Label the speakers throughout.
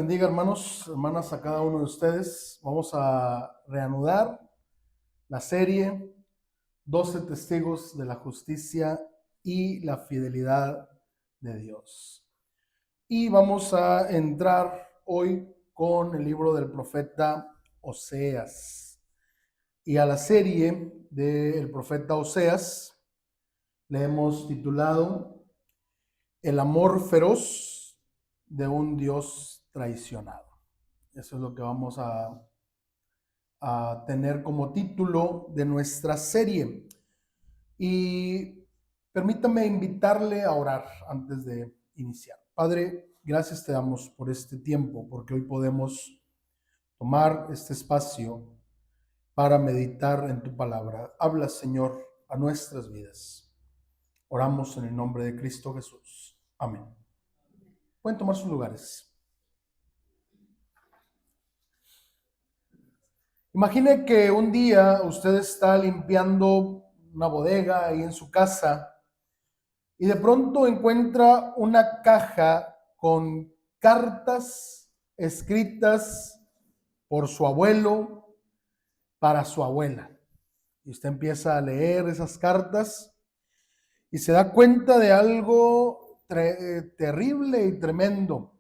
Speaker 1: bendiga, hermanos, hermanas, a cada uno de ustedes. Vamos a reanudar la serie 12 testigos de la justicia y la fidelidad de Dios. Y vamos a entrar hoy con el libro del profeta Oseas. Y a la serie del profeta Oseas le hemos titulado El amor feroz de un Dios traicionado. Eso es lo que vamos a tener como título de nuestra serie. Y permítame invitarle a orar antes de iniciar. Padre, gracias te damos por este tiempo, porque hoy podemos tomar este espacio para meditar en tu palabra. Habla, Señor, a nuestras vidas. Oramos en el nombre de Cristo Jesús. Amén. Pueden tomar sus lugares. Imagine que un día usted está limpiando una bodega ahí en su casa y de pronto encuentra una caja con cartas escritas por su abuelo para su abuela. Y usted empieza a leer esas cartas y se da cuenta de algo terrible y tremendo.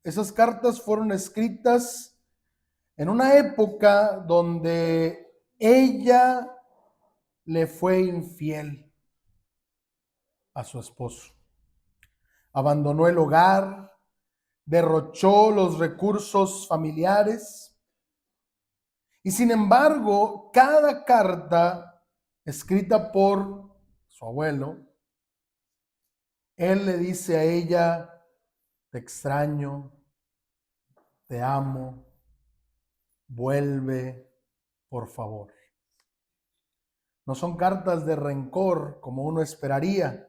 Speaker 1: Esas cartas fueron escritas en una época donde ella le fue infiel a su esposo. Abandonó el hogar, derrochó los recursos familiares y sin embargo, cada carta escrita por su abuelo, él le dice a ella: te extraño, te amo, vuelve, por favor. No son cartas de rencor como uno esperaría,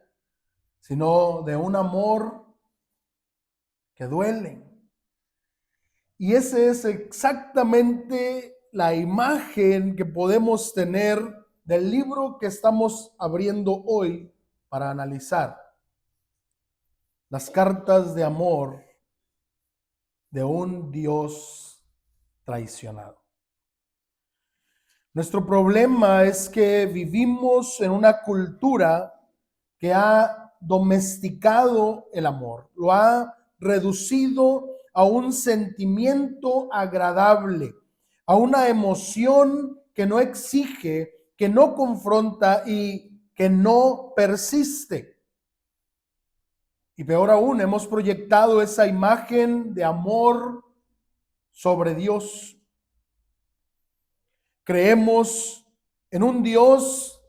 Speaker 1: sino de un amor que duele. Y esa es exactamente la imagen que podemos tener del libro que estamos abriendo hoy para analizar. Las cartas de amor de un Dios traicionado. Nuestro problema es que vivimos en una cultura que ha domesticado el amor, lo ha reducido a un sentimiento agradable, a una emoción que no exige, que no confronta y que no persiste. Y peor aún, hemos proyectado esa imagen de amor sobre Dios. Creemos en un Dios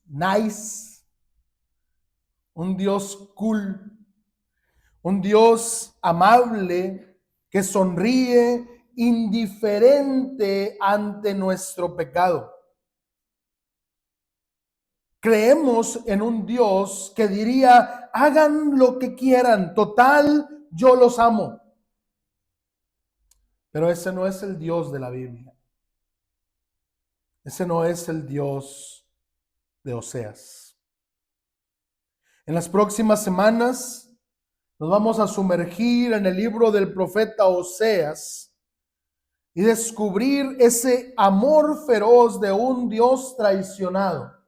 Speaker 1: nice, un Dios cool, un Dios amable que sonríe indiferente ante nuestro pecado. Creemos en un Dios que diría: hagan lo que quieran, total, yo los amo. Pero ese no es el Dios de la Biblia. Ese no es el Dios de Oseas. En las próximas semanas nos vamos a sumergir en el libro del profeta Oseas y descubrir ese amor feroz de un Dios traicionado.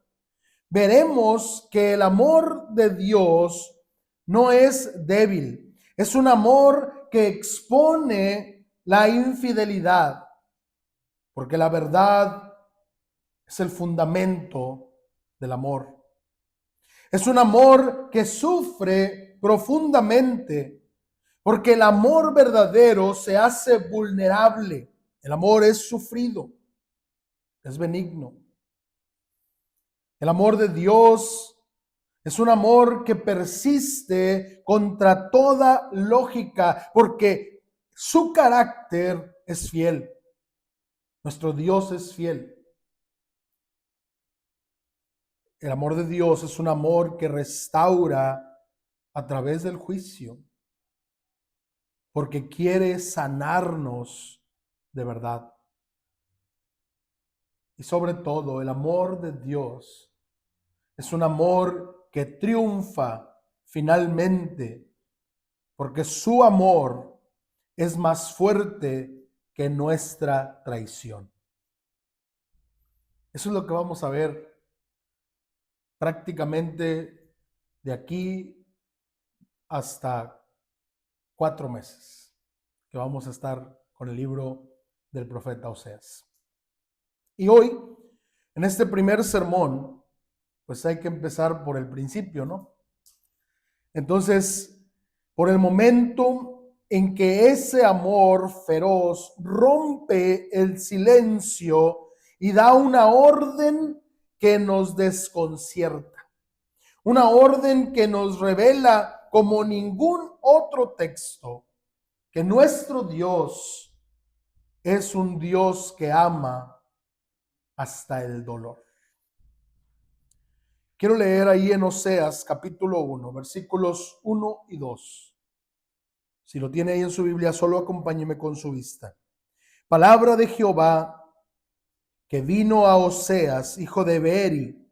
Speaker 1: Veremos que el amor de Dios no es débil, es un amor que expone la infidelidad, porque la verdad es el fundamento del amor. Es un amor que sufre profundamente, porque el amor verdadero se hace vulnerable. El amor es sufrido, es benigno. El amor de Dios es un amor que persiste contra toda lógica, porque su carácter es fiel. Nuestro Dios es fiel. El amor de Dios es un amor que restaura a través del juicio, porque quiere sanarnos de verdad. Y sobre todo, el amor de Dios es un amor que triunfa finalmente, porque su amor es más fuerte que nuestra traición. Eso es lo que vamos a ver prácticamente de aquí hasta 4 meses, que vamos a estar con el libro del profeta Oseas. Y hoy, en este primer sermón, pues hay que empezar por el principio, ¿no? Entonces, por el momento en que ese amor feroz rompe el silencio y da una orden que nos desconcierta, una orden que nos revela como ningún otro texto que nuestro Dios es un Dios que ama hasta el dolor. Quiero leer ahí en Oseas capítulo 1, versículos 1 y 2. Si lo tiene ahí en su Biblia, solo acompáñeme con su vista. Palabra de Jehová que vino a Oseas, hijo de Beeri,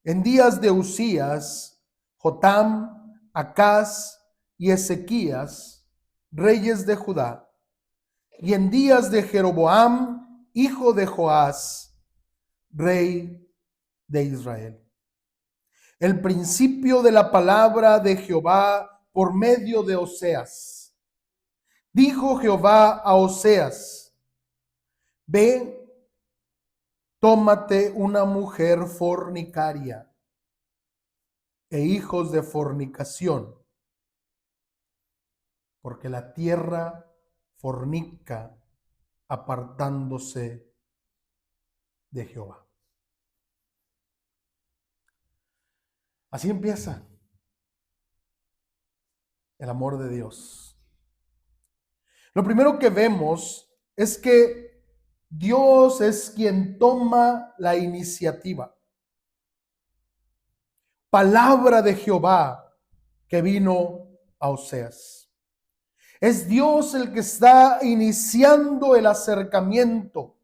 Speaker 1: en días de Usías, Jotam, Acaz y Ezequías, reyes de Judá, y en días de Jeroboam, hijo de Joás, rey de Israel. El principio de la palabra de Jehová por medio de Oseas. Dijo Jehová a Oseas: ve, tómate una mujer fornicaria e hijos de fornicación, porque la tierra fornica apartándose de Jehová. Así empieza el amor de Dios. Lo primero que vemos es que Dios es quien toma la iniciativa. Palabra de Jehová que vino a Oseas. Es Dios el que está iniciando el acercamiento.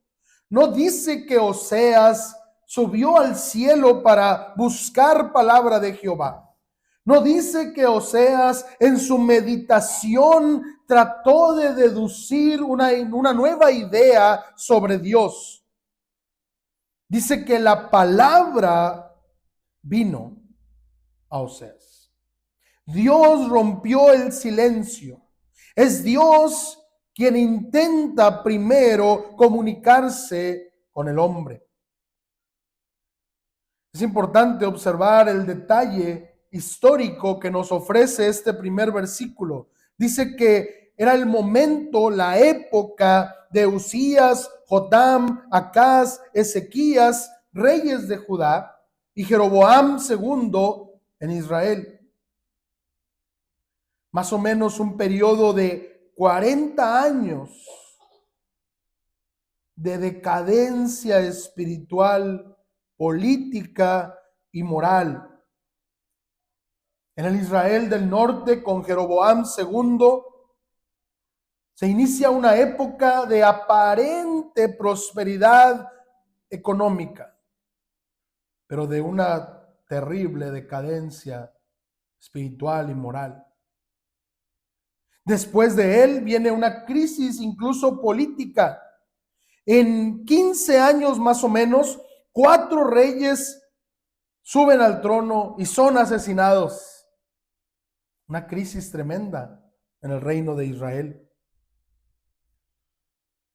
Speaker 1: No dice que Oseas subió al cielo para buscar palabra de Jehová. No dice que Oseas en su meditación trató de deducir una nueva idea sobre Dios. Dice que la palabra vino a Oseas. Dios rompió el silencio. Es Dios quien intenta primero comunicarse con el hombre. Es importante observar el detalle histórico que nos ofrece este primer versículo. Dice que era el momento, la época de Usías, Jotam, Acaz, Ezequías, reyes de Judá, y Jeroboam II en Israel. Más o menos un periodo de 40 años de decadencia espiritual, política y moral. En el Israel del norte, con Jeroboam II, se inicia una época de aparente prosperidad económica, pero de una terrible decadencia espiritual y moral. Después de él viene una crisis incluso política. En 15 años más o menos, 4 reyes suben al trono y son asesinados. Una crisis tremenda en el reino de Israel.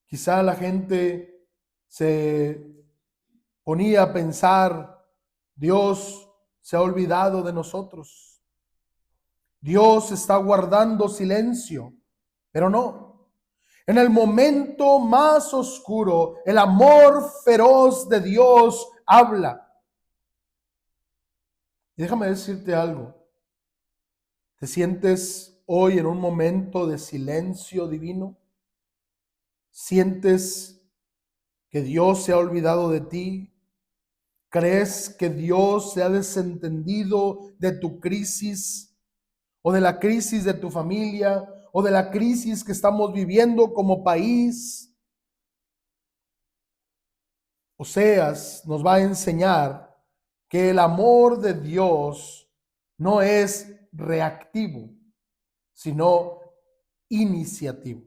Speaker 1: Quizá la gente se ponía a pensar: Dios se ha olvidado de nosotros. Dios está guardando silencio, pero no. En el momento más oscuro, el amor feroz de Dios habla. Y déjame decirte algo. ¿Te sientes hoy en un momento de silencio divino? ¿Sientes que Dios se ha olvidado de ti? ¿Crees que Dios se ha desentendido de tu crisis o de la crisis de tu familia o de la crisis que estamos viviendo como país? Oseas nos va a enseñar que el amor de Dios no es reactivo, sino iniciativa.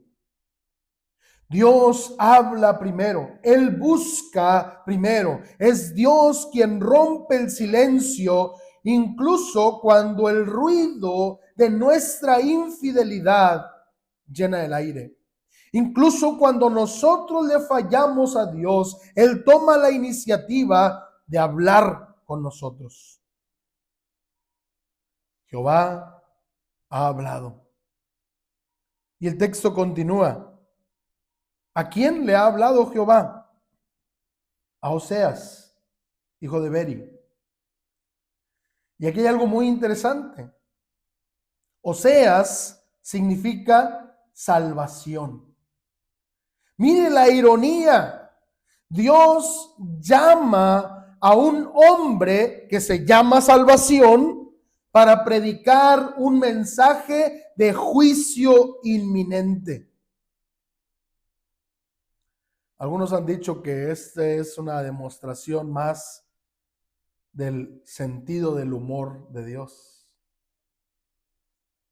Speaker 1: Dios habla primero, Él busca primero. Es Dios quien rompe el silencio, incluso cuando el ruido de nuestra infidelidad llena el aire. Incluso cuando nosotros le fallamos a Dios, Él toma la iniciativa de hablar con nosotros. Jehová ha hablado. Y el texto continúa. ¿A quién le ha hablado Jehová? A Oseas, hijo de Beri. Y aquí hay algo muy interesante. Oseas significa salvación. Mire la ironía. Dios llama a un hombre que se llama salvación para predicar un mensaje de juicio inminente. Algunos han dicho que esta es una demostración más del sentido del humor de Dios.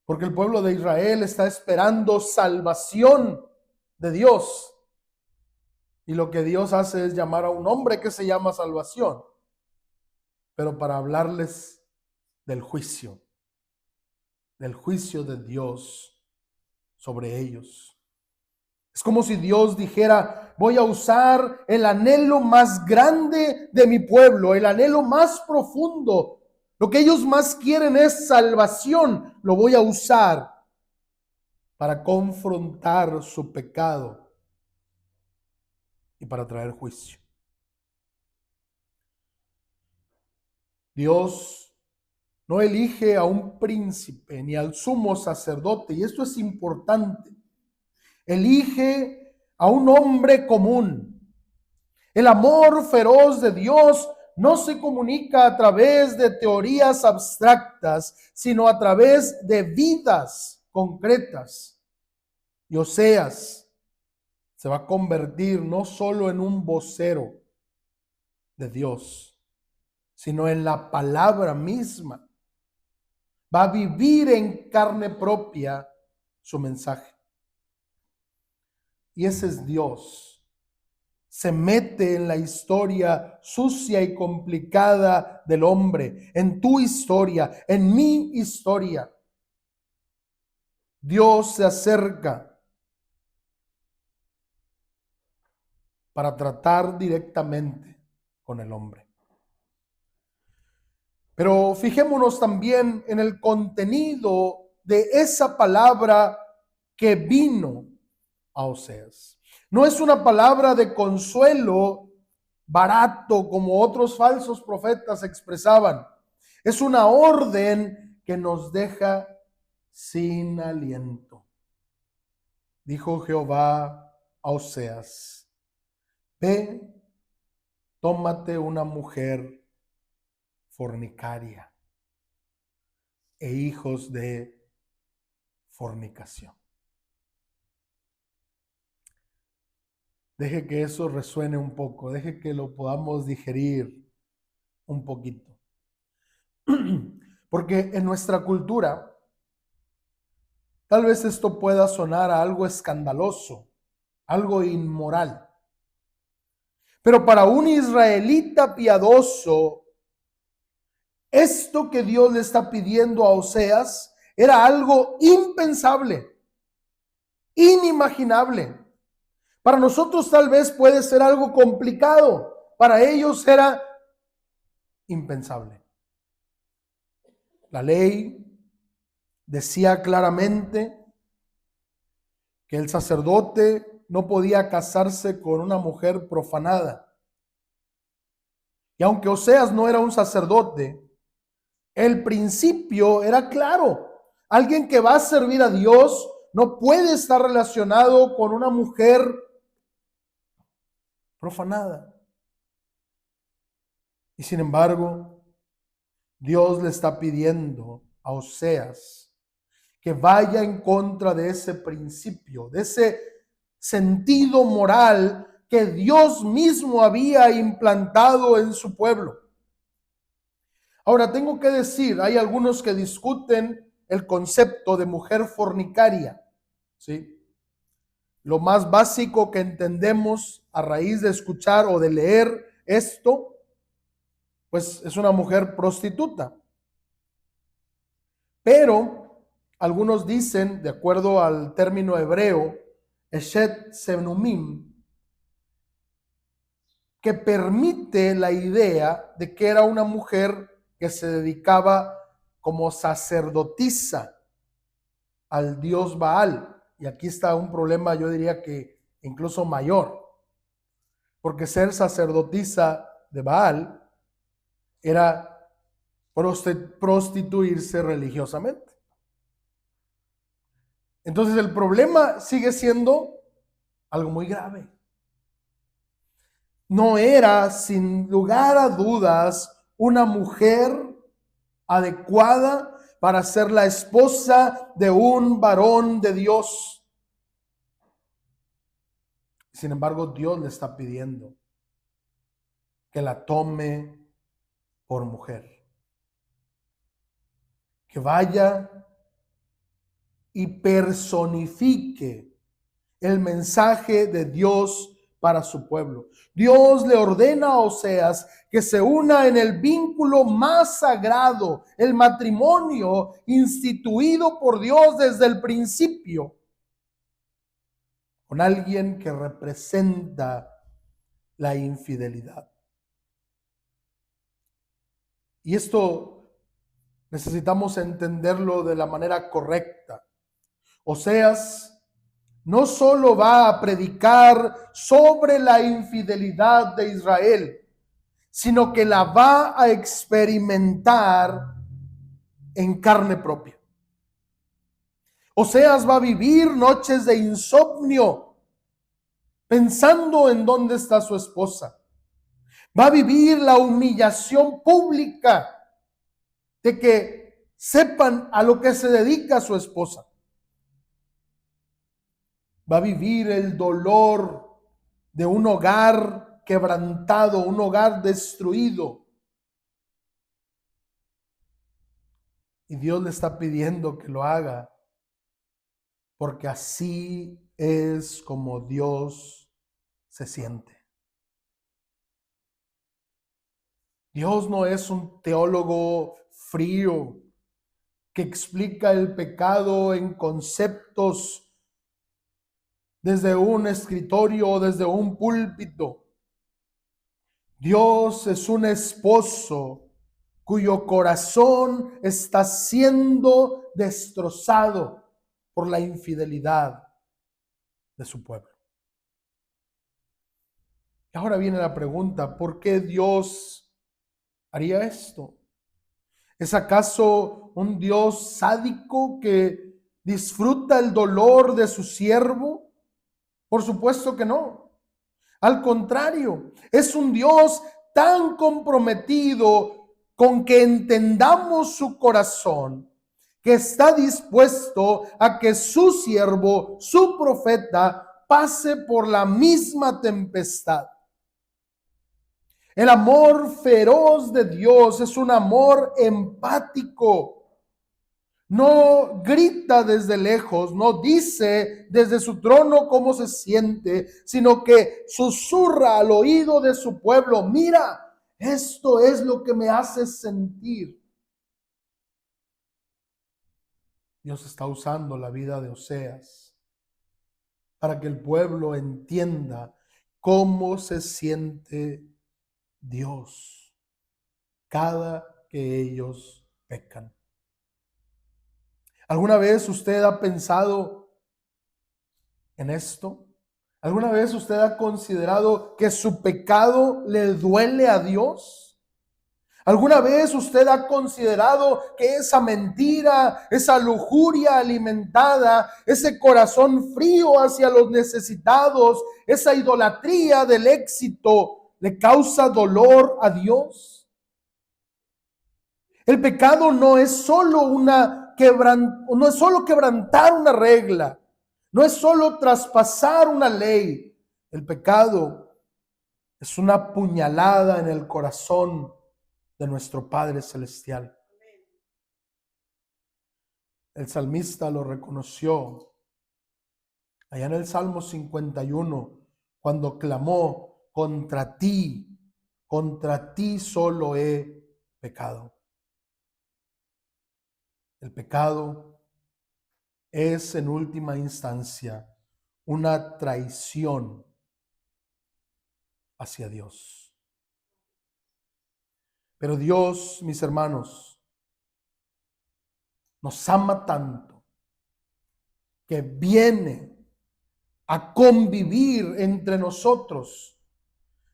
Speaker 1: Porque el pueblo de Israel está esperando salvación de Dios. Y lo que Dios hace es llamar a un hombre que se llama salvación, pero para hablarles del juicio de Dios sobre ellos. Es como si Dios dijera, voy a usar el anhelo más grande de mi pueblo, el anhelo más profundo. Lo que ellos más quieren es salvación. Lo voy a usar para confrontar su pecado y para traer juicio. Dios no elige a un príncipe ni al sumo sacerdote, y esto es importante. Elige a un hombre común. El amor feroz de Dios no se comunica a través de teorías abstractas, sino a través de vidas concretas. Y Oseas se va a convertir no solo en un vocero de Dios, sino en la palabra misma. Va a vivir en carne propia su mensaje. Y ese es Dios. Se mete en la historia sucia y complicada del hombre, en tu historia, en mi historia. Dios se acerca para tratar directamente con el hombre. Pero fijémonos también en el contenido de esa palabra que vino a Oseas. No es una palabra de consuelo barato como otros falsos profetas expresaban. Es una orden que nos deja sin aliento. Dijo Jehová a Oseas, ve, tómate una mujer fornicaria e hijos de fornicación. Deje que eso resuene un poco, deje que lo podamos digerir un poquito. Porque en nuestra cultura, tal vez esto pueda sonar a algo escandaloso, algo inmoral. Pero para un israelita piadoso, esto que Dios le está pidiendo a Oseas era algo impensable, inimaginable. Para nosotros tal vez puede ser algo complicado. Para ellos era impensable. La ley decía claramente que el sacerdote no podía casarse con una mujer profanada. Y aunque Oseas no era un sacerdote, el principio era claro. Alguien que va a servir a Dios no puede estar relacionado con una mujer profanada. Y sin embargo, Dios le está pidiendo a Oseas que vaya en contra de ese principio, de ese sentido moral que Dios mismo había implantado en su pueblo. Ahora, tengo que decir, hay algunos que discuten el concepto de mujer fornicaria. ¿sí? Lo más básico que entendemos a raíz de escuchar o de leer esto, pues es una mujer prostituta. Pero algunos dicen, de acuerdo al término hebreo, Eshet Senumim, que permite la idea de que era una mujer que se dedicaba como sacerdotisa al dios Baal. Y aquí está un problema, yo diría que incluso mayor, porque ser sacerdotisa de Baal era prostituirse religiosamente. Entonces el problema sigue siendo algo muy grave. No era, sin lugar a dudas, una mujer adecuada para ser la esposa de un varón de Dios. Sin embargo, Dios le está pidiendo que la tome por mujer, que vaya y personifique el mensaje de Dios para su pueblo. Dios le ordena a Oseas que se una en el vínculo más sagrado, el matrimonio instituido por Dios desde el principio, con alguien que representa la infidelidad. Y esto necesitamos entenderlo de la manera correcta. Oseas no solo va a predicar sobre la infidelidad de Israel, sino que la va a experimentar en carne propia. Oseas va a vivir noches de insomnio pensando en dónde está su esposa. Va a vivir la humillación pública de que sepan a lo que se dedica su esposa. Va a vivir el dolor de un hogar quebrantado, un hogar destruido. Y Dios le está pidiendo que lo haga, porque así es como Dios se siente. Dios no es un teólogo frío que explica el pecado en conceptos desde un escritorio o desde un púlpito. Dios es un esposo cuyo corazón está siendo destrozado por la infidelidad de su pueblo. Y ahora viene la pregunta, ¿por qué Dios haría esto? ¿Es acaso un Dios sádico que disfruta el dolor de su siervo? Por supuesto que no. Al contrario, es un Dios tan comprometido con que entendamos su corazón, que está dispuesto a que su siervo, su profeta, pase por la misma tempestad. El amor feroz de Dios es un amor empático. No grita desde lejos, no dice desde su trono cómo se siente, sino que susurra al oído de su pueblo: mira, esto es lo que me hace sentir. Dios está usando la vida de Oseas para que el pueblo entienda cómo se siente Dios cada que ellos pecan. ¿Alguna vez usted ha pensado en esto? ¿Alguna vez usted ha considerado que su pecado le duele a Dios? ¿Alguna vez usted ha considerado que esa mentira, esa lujuria alimentada, ese corazón frío hacia los necesitados, esa idolatría del éxito le causa dolor a Dios? El pecado no es solo quebrantar una regla, no es solo traspasar una ley. El pecado es una puñalada en el corazón de nuestro Padre Celestial. El salmista lo reconoció Allá en el Salmo 51, cuando clamó, contra ti solo he pecado. El pecado es en última instancia una traición hacia Dios. Pero Dios, mis hermanos, nos ama tanto que viene a convivir entre nosotros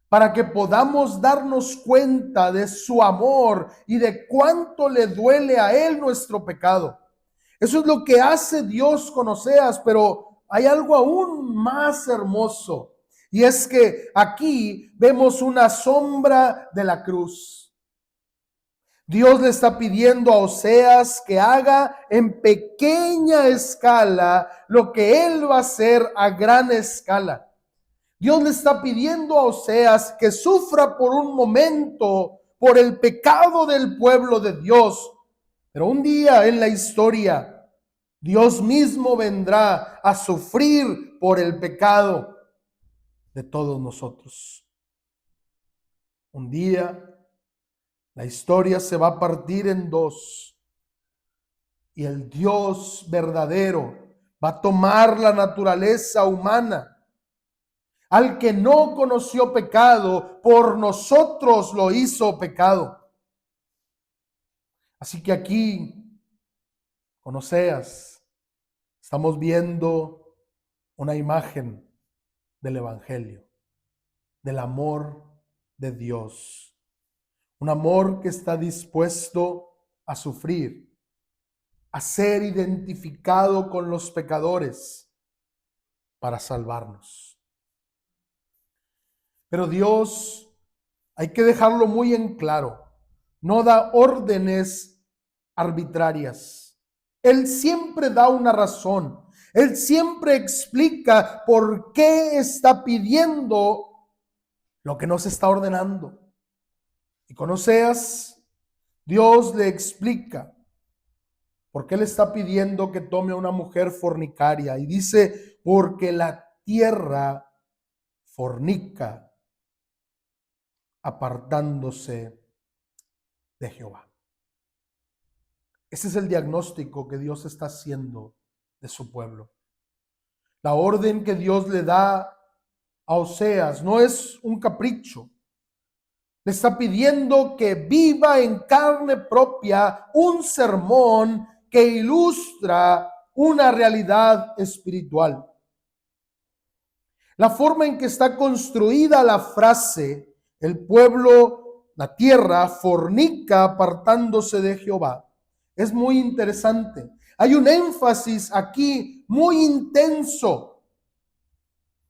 Speaker 1: para que podamos darnos cuenta de su amor y de cuánto le duele a Él nuestro pecado. Eso es lo que hace Dios con Oseas, pero hay algo aún más hermoso, y es que aquí vemos una sombra de la cruz. Dios le está pidiendo a Oseas que haga en pequeña escala lo que él va a hacer a gran escala. Dios le está pidiendo a Oseas que sufra por un momento por el pecado del pueblo de Dios. Pero un día en la historia, Dios mismo vendrá a sufrir por el pecado de todos nosotros. Un día la historia se va a partir en dos y el Dios verdadero va a tomar la naturaleza humana. Al que no conoció pecado, por nosotros lo hizo pecado. Así que aquí, con Oseas, estamos viendo una imagen del Evangelio, del amor de Dios. Un amor que está dispuesto a sufrir, a ser identificado con los pecadores para salvarnos. Pero Dios, hay que dejarlo muy en claro, no da órdenes arbitrarias. Él siempre da una razón. Él siempre explica por qué está pidiendo lo que no se está ordenando. Y con Oseas, Dios le explica por qué le está pidiendo que tome a una mujer fornicaria. Y dice, porque la tierra fornica apartándose de Jehová. Ese es el diagnóstico que Dios está haciendo de su pueblo. La orden que Dios le da a Oseas no es un capricho. Le está pidiendo que viva en carne propia un sermón que ilustra una realidad espiritual. La forma en que está construida la frase, el pueblo, la tierra, fornica apartándose de Jehová, es muy interesante. Hay un énfasis aquí muy intenso.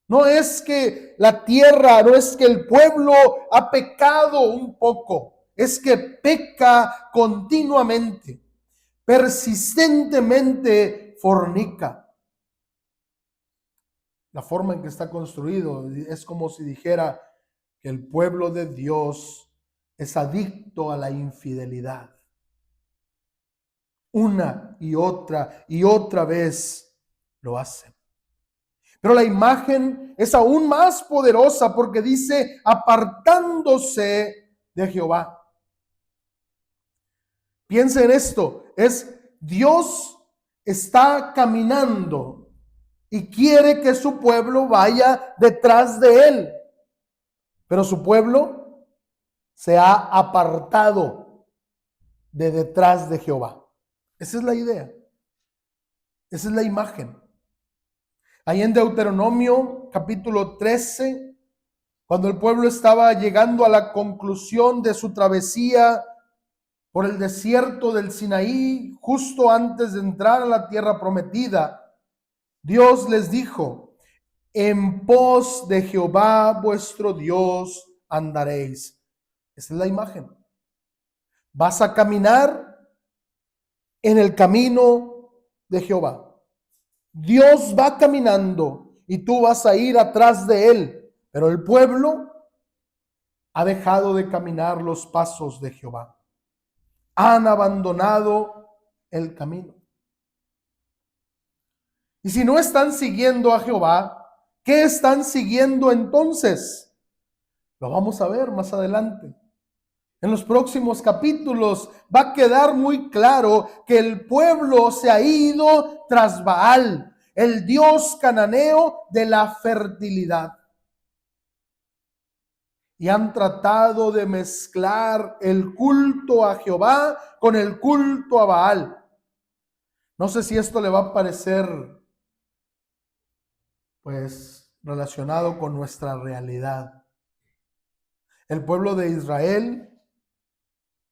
Speaker 1: No es que la tierra, no es que el pueblo ha pecado un poco, es que peca continuamente, persistentemente fornica. La forma en que está construido es como si dijera que el pueblo de Dios es adicto a la infidelidad. Una y otra vez lo hacen. Pero la imagen es aún más poderosa porque dice apartándose de Jehová. Piensa en esto, es Dios está caminando y quiere que su pueblo vaya detrás de él. Pero su pueblo se ha apartado de detrás de Jehová. Esa es la idea. Esa es la imagen. Ahí en Deuteronomio capítulo 13, cuando el pueblo estaba llegando a la conclusión de su travesía por el desierto del Sinaí, justo antes de entrar a la tierra prometida, Dios les dijo, en pos de Jehová vuestro Dios andaréis. Esa es la imagen. Vas a caminar en el camino de Jehová. Dios va caminando y tú vas a ir atrás de él, pero el pueblo ha dejado de caminar los pasos de Jehová. Han abandonado el camino. Y si no están siguiendo a Jehová, ¿qué están siguiendo entonces? Lo vamos a ver más adelante. En los próximos capítulos va a quedar muy claro que el pueblo se ha ido tras Baal, el dios cananeo de la fertilidad. Y han tratado de mezclar el culto a Jehová con el culto a Baal. No sé si esto le va a parecer, pues, relacionado con nuestra realidad. El pueblo de Israel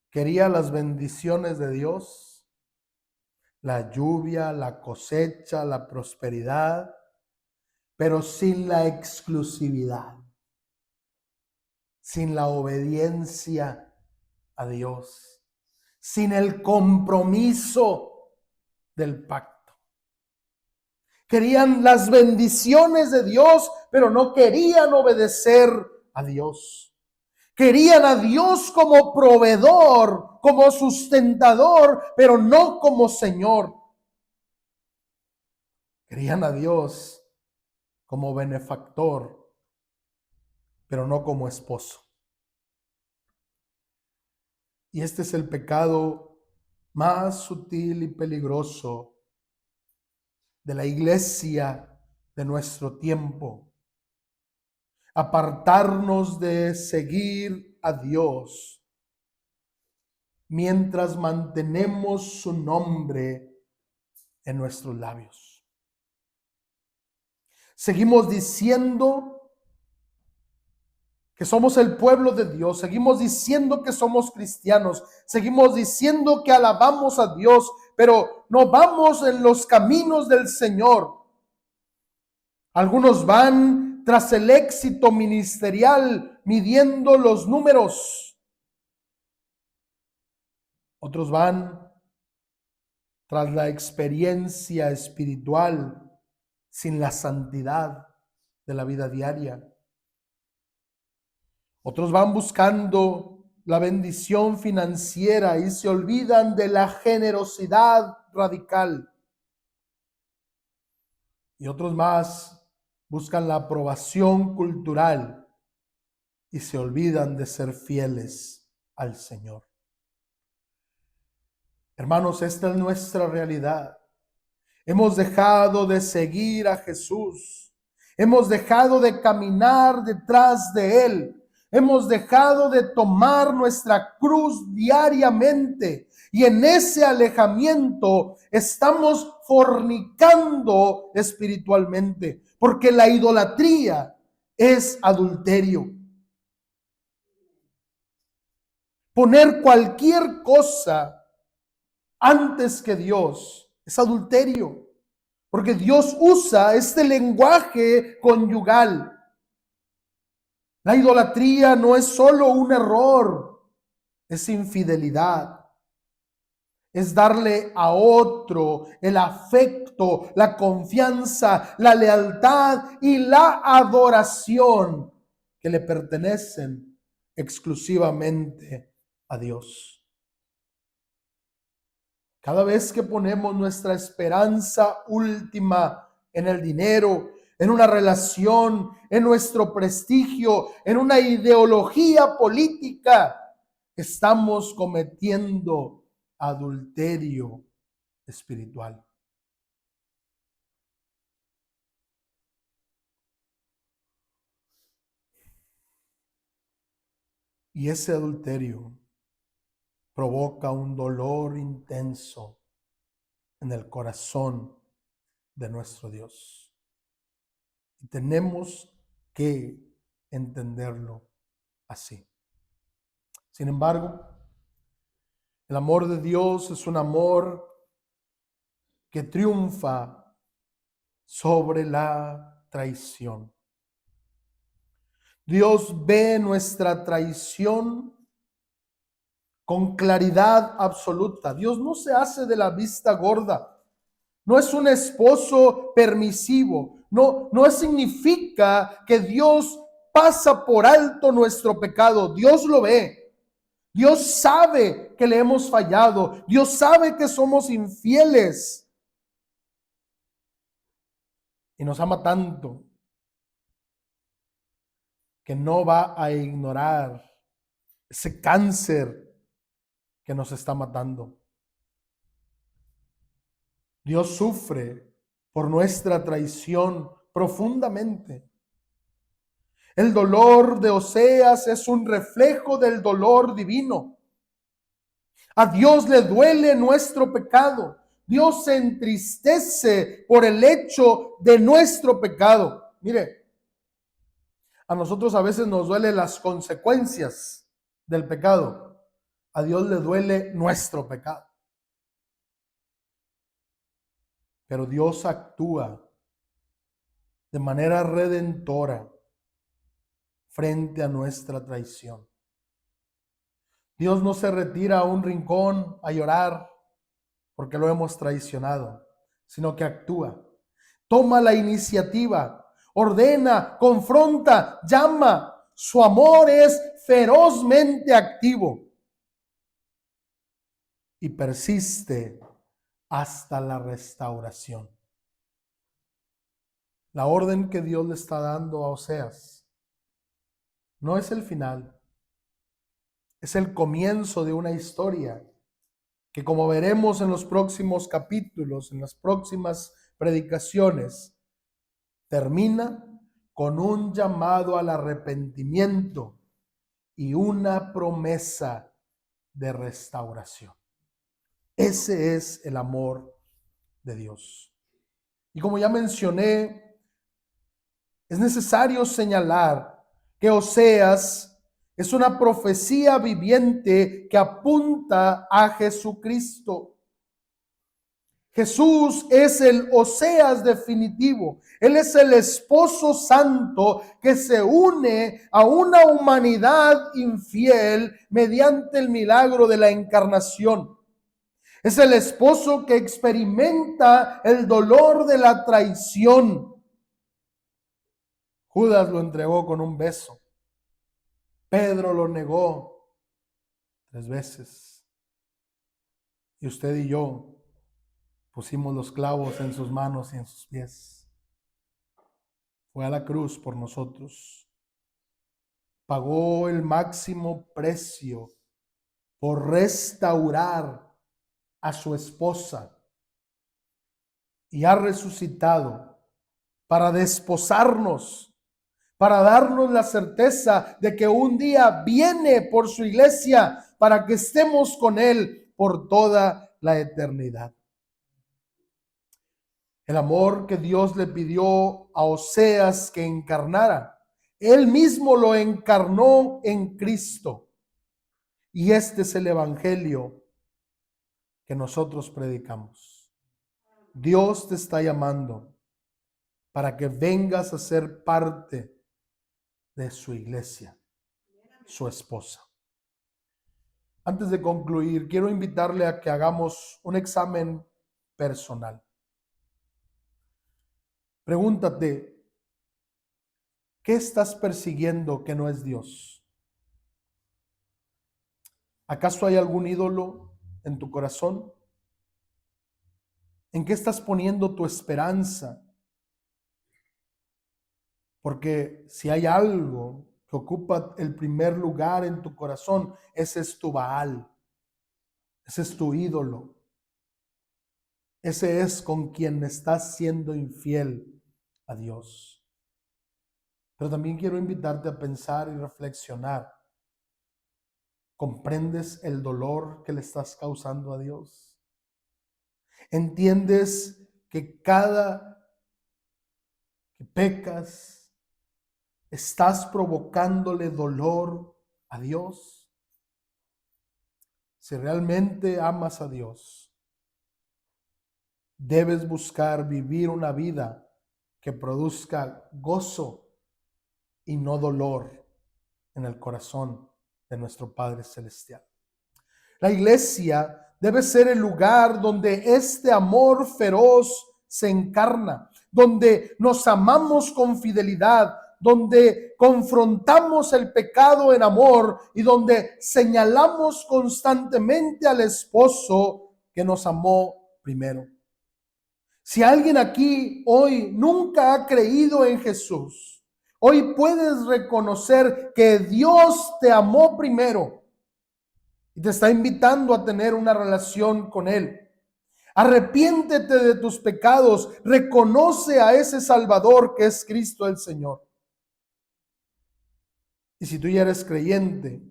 Speaker 1: quería las bendiciones de Dios, la lluvia, la cosecha, la prosperidad, pero sin la exclusividad, sin la obediencia a Dios, sin el compromiso del pacto. Querían las bendiciones de Dios, pero no querían obedecer a Dios. Querían a Dios como proveedor, como sustentador, pero no como Señor. Querían a Dios como benefactor, pero no como esposo. Y este es el pecado más sutil y peligroso de la iglesia de nuestro tiempo. Apartarnos de seguir a Dios mientras mantenemos su nombre en nuestros labios. Seguimos diciendo que somos el pueblo de Dios, seguimos diciendo que somos cristianos, seguimos diciendo que alabamos a Dios, pero no vamos en los caminos del Señor. Algunos van tras el éxito ministerial, midiendo los números. Otros van tras la experiencia espiritual, sin la santidad de la vida diaria. Otros van buscando la bendición financiera y se olvidan de la generosidad radical. Y otros más buscan la aprobación cultural y se olvidan de ser fieles al Señor. Hermanos, esta es nuestra realidad. Hemos dejado de seguir a Jesús. Hemos dejado de caminar detrás de Él. Hemos dejado de tomar nuestra cruz diariamente. Y en ese alejamiento estamos fornicando espiritualmente. Porque la idolatría es adulterio. Poner cualquier cosa antes que Dios es adulterio, porque Dios usa este lenguaje conyugal. La idolatría no es solo un error, es infidelidad. Es darle a otro el afecto, la confianza, la lealtad y la adoración que le pertenecen exclusivamente a Dios. Cada vez que ponemos nuestra esperanza última en el dinero, en una relación, en nuestro prestigio, en una ideología política, estamos cometiendo adulterio espiritual. Y ese adulterio provoca un dolor intenso en el corazón de nuestro Dios. Y tenemos que entenderlo así. Sin embargo, el amor de Dios es un amor que triunfa sobre la traición. Dios ve nuestra traición con claridad absoluta. Dios no se hace de la vista gorda. No es un esposo permisivo. No significa que Dios pasa por alto nuestro pecado. Dios lo ve. Dios sabe que le hemos fallado. Dios sabe que somos infieles. y nos ama tanto que no va a ignorar ese cáncer que nos está matando. Dios sufre por nuestra traición profundamente. El dolor de Oseas es un reflejo del dolor divino. A Dios le duele nuestro pecado. Dios se entristece por el hecho de nuestro pecado. Mire, a nosotros a veces nos duelen las consecuencias del pecado. A Dios le duele nuestro pecado. Pero Dios actúa de manera redentora frente a nuestra traición. Dios no se retira a un rincón a llorar porque lo hemos traicionado, sino que actúa. Toma la iniciativa, ordena, confronta, llama. Su amor es ferozmente activo y persiste hasta la restauración. La orden que Dios le está dando a Oseas no es el final, es el comienzo de una historia que, como veremos en los próximos capítulos, en las próximas predicaciones, termina con un llamado al arrepentimiento y una promesa de restauración. Ese es el amor de Dios. Y como ya mencioné, es necesario señalar que Oseas es una profecía viviente que apunta a Jesucristo. Jesús es el Oseas definitivo. Él es el esposo santo que se une a una humanidad infiel mediante el milagro de la encarnación. Es el esposo que experimenta el dolor de la traición. Judas lo entregó con un beso. Pedro lo negó 3 veces. Y usted y yo pusimos los clavos en sus manos y en sus pies. Fue a la cruz por nosotros. Pagó el máximo precio por restaurar a su esposa. Y ha resucitado para desposarnos, para darnos la certeza de que un día viene por su iglesia para que estemos con Él por toda la eternidad. El amor que Dios le pidió a Oseas que encarnara, Él mismo lo encarnó en Cristo. Y este es el evangelio que nosotros predicamos. Dios te está llamando para que vengas a ser parte de su iglesia, su esposa. Antes de concluir, quiero invitarle a que hagamos un examen personal. Pregúntate, ¿qué estás persiguiendo que no es Dios? ¿Acaso hay algún ídolo en tu corazón? ¿En qué estás poniendo tu esperanza? Porque si hay algo que ocupa el primer lugar en tu corazón, ese es tu Baal, ese es tu ídolo, ese es con quien estás siendo infiel a Dios. Pero también quiero invitarte a pensar y reflexionar. ¿Comprendes el dolor que le estás causando a Dios? ¿Entiendes que cada que pecas, estás provocándole dolor a Dios? Si realmente amas a Dios, debes buscar vivir una vida que produzca gozo y no dolor en el corazón de nuestro Padre Celestial. La iglesia debe ser el lugar donde este amor feroz se encarna, donde nos amamos con fidelidad, donde confrontamos el pecado en amor y donde señalamos constantemente al esposo que nos amó primero. Si alguien aquí hoy nunca ha creído en Jesús, hoy puedes reconocer que Dios te amó primero y te está invitando a tener una relación con Él. Arrepiéntete de tus pecados, reconoce a ese Salvador que es Cristo el Señor. Y si tú ya eres creyente,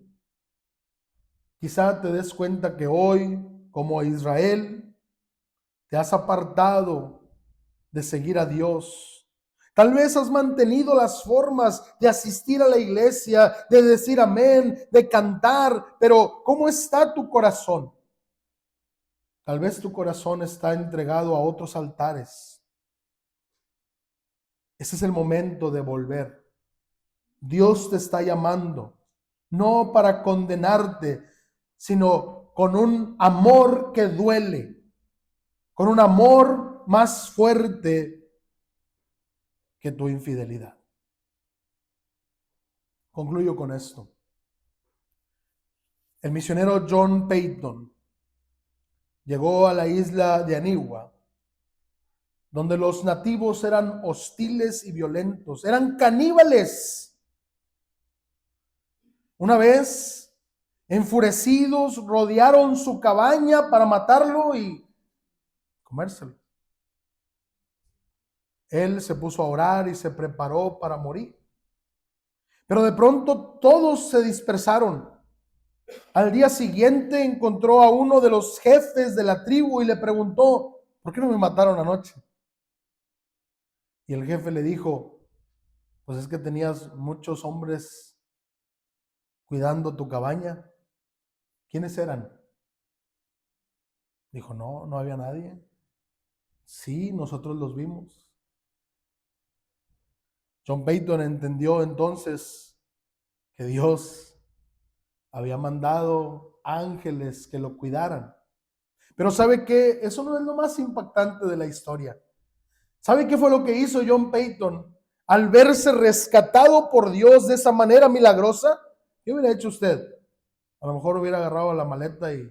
Speaker 1: quizá te des cuenta que hoy, como Israel, te has apartado de seguir a Dios. Tal vez has mantenido las formas de asistir a la iglesia, de decir amén, de cantar, pero ¿cómo está tu corazón? Tal vez tu corazón está entregado a otros altares. Ese es el momento de volver. Dios te está llamando, no para condenarte, sino con un amor que duele, con un amor más fuerte que tu infidelidad. Concluyo con esto. El misionero John Peyton llegó a la isla de Anigua, donde los nativos eran hostiles y violentos, eran caníbales. Una vez, enfurecidos, rodearon su cabaña para matarlo y comérselo. Él se puso a orar y se preparó para morir. Pero de pronto todos se dispersaron. Al día siguiente encontró a uno de los jefes de la tribu y le preguntó, ¿por qué no me mataron anoche? Y el jefe le dijo, pues es que tenías muchos hombres cuidando tu cabaña. ¿Quiénes eran? Dijo, no, no había nadie. Sí, nosotros los vimos. John Peyton entendió entonces que Dios había mandado ángeles que lo cuidaran. Pero ¿sabe qué? Eso no es lo más impactante de la historia. ¿Sabe qué fue lo que hizo John Peyton al verse rescatado por Dios de esa manera milagrosa? ¿Qué hubiera hecho usted? A lo mejor hubiera agarrado la maleta y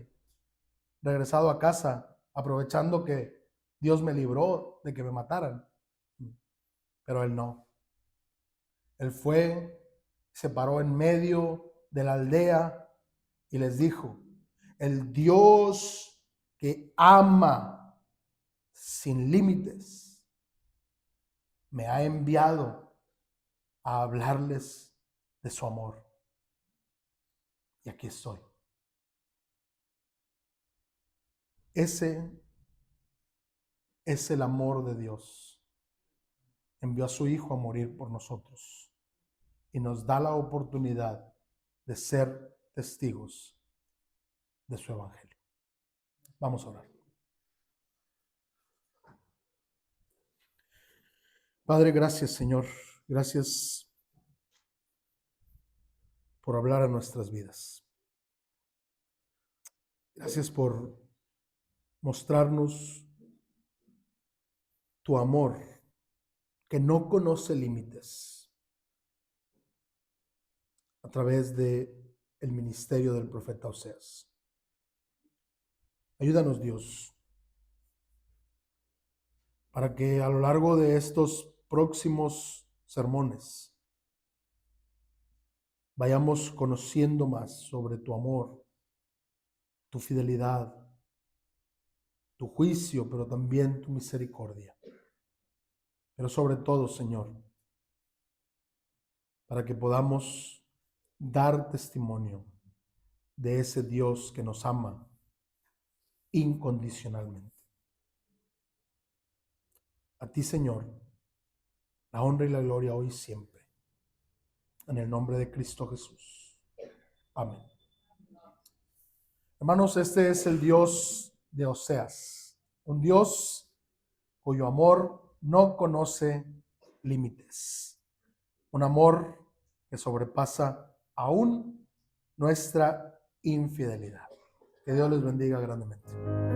Speaker 1: regresado a casa, aprovechando que Dios me libró de que me mataran. Pero él no. Él fue, se paró en medio de la aldea y les dijo, el Dios que ama sin límites me ha enviado a hablarles de su amor. Y aquí estoy. Ese es el amor de Dios. Envió a su Hijo a morir por nosotros y nos da la oportunidad de ser testigos de su evangelio. Vamos a orar. Padre, gracias, Señor. Gracias por hablar a nuestras vidas. Gracias por mostrarnos tu amor que no conoce límites a través de el ministerio del profeta Oseas. Ayúdanos, Dios, para que a lo largo de estos próximos sermones vayamos conociendo más sobre tu amor, tu fidelidad, tu juicio, pero también tu misericordia. Pero sobre todo, Señor, para que podamos dar testimonio de ese Dios que nos ama incondicionalmente. A ti, Señor, la honra y la gloria hoy y siempre. En el nombre de Cristo Jesús. Amén. Hermanos, este es el Dios de Oseas, un Dios cuyo amor no conoce límites, un amor que sobrepasa aún nuestra infidelidad. Que Dios les bendiga grandemente.